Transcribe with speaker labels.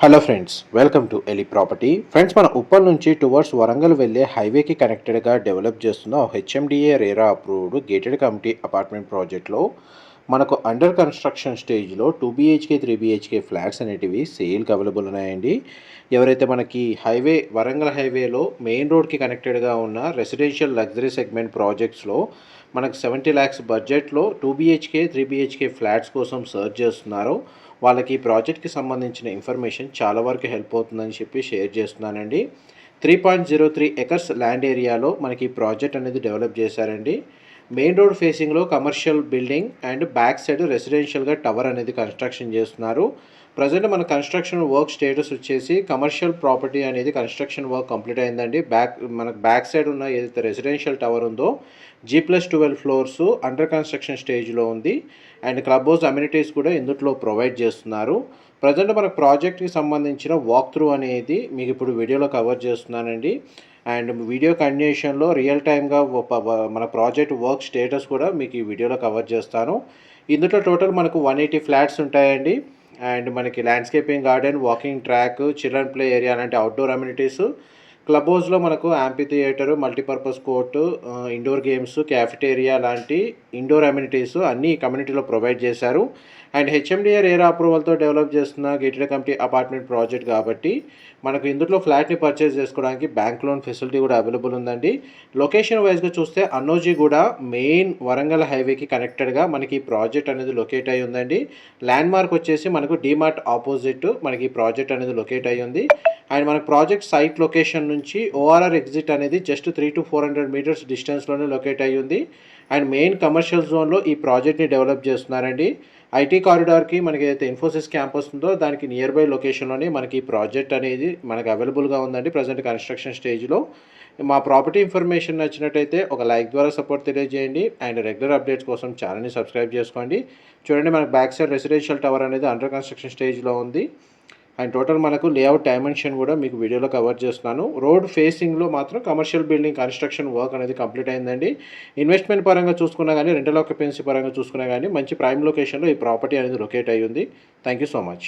Speaker 1: Hello friends, welcome to Eli property. Friends, మన ఉప్పల్ నుంచి towards Warangal వెళ్ళే హైవేకి కనెక్టెడ్గా డెవలప్ చేస్తున్న HMDA RERA approved gated community apartment ప్రాజెక్ట్లో మనకు అండర్ కన్స్ట్రక్షన్ స్టేజ్లో 2 BHK 3 BHK ఫ్లాట్స్ అనేటివి సేల్కి అవైలబుల్ ఉన్నాయండి. ఎవరైతే మనకి వరంగల్ హైవేలో మెయిన్ రోడ్కి కనెక్టెడ్గా ఉన్న రెసిడెన్షియల్ లగ్జరీ సెగ్మెంట్ ప్రాజెక్ట్స్లో మనకు 70 lakhs బడ్జెట్లో 2 BHK 3 BHK ఫ్లాట్స్ కోసం సర్చ్ చేస్తున్నారో వాళ్ళకి ఈ ప్రాజెక్ట్కి సంబంధించిన ఇన్ఫర్మేషన్ చాలా వరకు హెల్ప్ అవుతుందని చెప్పి షేర్ చేస్తున్నానండి. 3.03 ఎకర్స్ ల్యాండ్ ఏరియాలో మనకి ఈ ప్రాజెక్ట్ అనేది డెవలప్ చేశారండి. మెయిన్ రోడ్ ఫేసింగ్లో commercial building and back side రెసిడెన్షియల్గా టవర్ అనేది కన్స్ట్రక్షన్ చేస్తున్నారు. ప్రజెంట్ మన కన్స్ట్రక్షన్ వర్క్ స్టేటస్ వచ్చేసి కమర్షియల్ ప్రాపర్టీ అనేది కన్స్ట్రక్షన్ వర్క్ కంప్లీట్ అయిందండి. మనకు బ్యాక్ సైడ్ ఉన్న ఏదైతే రెసిడెన్షియల్ టవర్ ఉందో G+12 ఫ్లోర్స్ అండర్ కన్స్ట్రక్షన్ స్టేజ్లో ఉంది. అండ్ క్లబ్ హౌస్ అమ్యూనిటీస్ కూడా ఇందులో ప్రొవైడ్ చేస్తున్నారు. ప్రజెంట్ మన ప్రాజెక్ట్కి సంబంధించిన వాక్ త్రూ అనేది మీకు ఇప్పుడు వీడియోలో కవర్ చేస్తున్నానండి. అండ్ వీడియో కంటిన్యూషన్లో రియల్ టైమ్గా మన ప్రాజెక్ట్ వర్క్ స్టేటస్ కూడా మీకు ఈ వీడియోలో కవర్ చేస్తాను. ఇందులో టోటల్ మనకు 180 ఫ్లాట్స్ ఉంటాయండి. అండ్ మనకి landscaping garden, walking track, children play area లాంటి అవుట్డోర్ అమ్యూనిటీస్, క్లబ్ హౌస్లో మనకు amphitheatre, multipurpose court, indoor games, cafeteria లాంటి ఇండోర్ అమ్యూనిటీస్ అన్నీ కమ్యూనిటీలో ప్రొవైడ్ చేశారు. అండ్ హెచ్ఎండిఏ రేరా అప్రూవల్తో డెవలప్ చేస్తున్న గేటెడ్ కమిటీ అపార్ట్మెంట్ ప్రాజెక్ట్ కాబట్టి మనకు ఇందులో ఫ్లాట్ని పర్చేస్ చేసుకోవడానికి బ్యాంక్ లోన్ ఫెసిలిటీ కూడా అవైలబుల్ ఉందండి. లొకేషన్ వైజ్గా చూస్తే అన్నోజీగూడ మెయిన్ వరంగల్ హైవేకి కనెక్టెడ్గా మనకి ఈ ప్రాజెక్ట్ అనేది లొకేట్ అయ్యి ఉందండి. ల్యాండ్ మార్క్ వచ్చేసి మనకు డీమార్ట్ ఆపోజిట్ మనకి ఈ ప్రాజెక్ట్ అనేది లొకేట్ అయ్యి ఉంది. అండ్ మన ప్రాజెక్ట్ సైట్ లొకేషన్ నుంచి ఓఆర్ఆర్ ఎగ్జిట్ అనేది జస్ట్ 300 to 400 మీటర్స్ డిస్టెన్స్లోనే లొకేట్ అయ్యి ఉంది. అండ్ మెయిన్ కమర్షియల్ జోన్లో ఈ ప్రాజెక్ట్ని డెవలప్ చేస్తున్నారండి. ఐటీ కారిడార్కి మనకి ఏదైతే ఇన్ఫోసిస్ క్యాంపస్ ఉందో దానికి నియర్ బై లొకేషన్లోనే మనకి ఈ ప్రాజెక్ట్ అనేది మనకు అవైలబుల్గా ఉందండి ప్రజెంట్ కన్స్ట్రక్షన్ స్టేజ్లో. మా ప్రాపర్టీ ఇన్ఫర్మేషన్ నచ్చినట్టయితే ఒక లైక్ ద్వారా సపోర్ట్ తెలియజేయండి. అండ్ రెగ్యులర్ అప్డేట్స్ కోసం ఛానల్ని సబ్స్క్రైబ్ చేసుకోండి. చూడండి, మనకు బ్యాక్ సైడ్ రెసిడెన్షియల్ టవర్ అనేది అండర్ కన్స్ట్రక్షన్ స్టేజ్లో ఉంది. అండ్ టోటల్ మనకు లేఅవుట్ డైమెన్షన్ కూడా మీకు వీడియోలో కవర్ చేస్తున్నాను. రోడ్ ఫేసింగ్లో మాత్రం కమర్షియల్ బిల్డింగ్ కన్స్ట్రక్షన్ వర్క్ అనేది కంప్లీట్ అయిందండి. ఇన్వెస్ట్మెంట్ పరంగా చూసుకున్నా కానీ, రెంటల్ ఆక్యుపెన్సీ పరంగా చూసుకున్నా కానీ మంచి ప్రైమ్ లొకేషన్లో ఈ ప్రాపర్టీ అనేది లొకేట్ అయ్యి ఉంది. Thank you so much.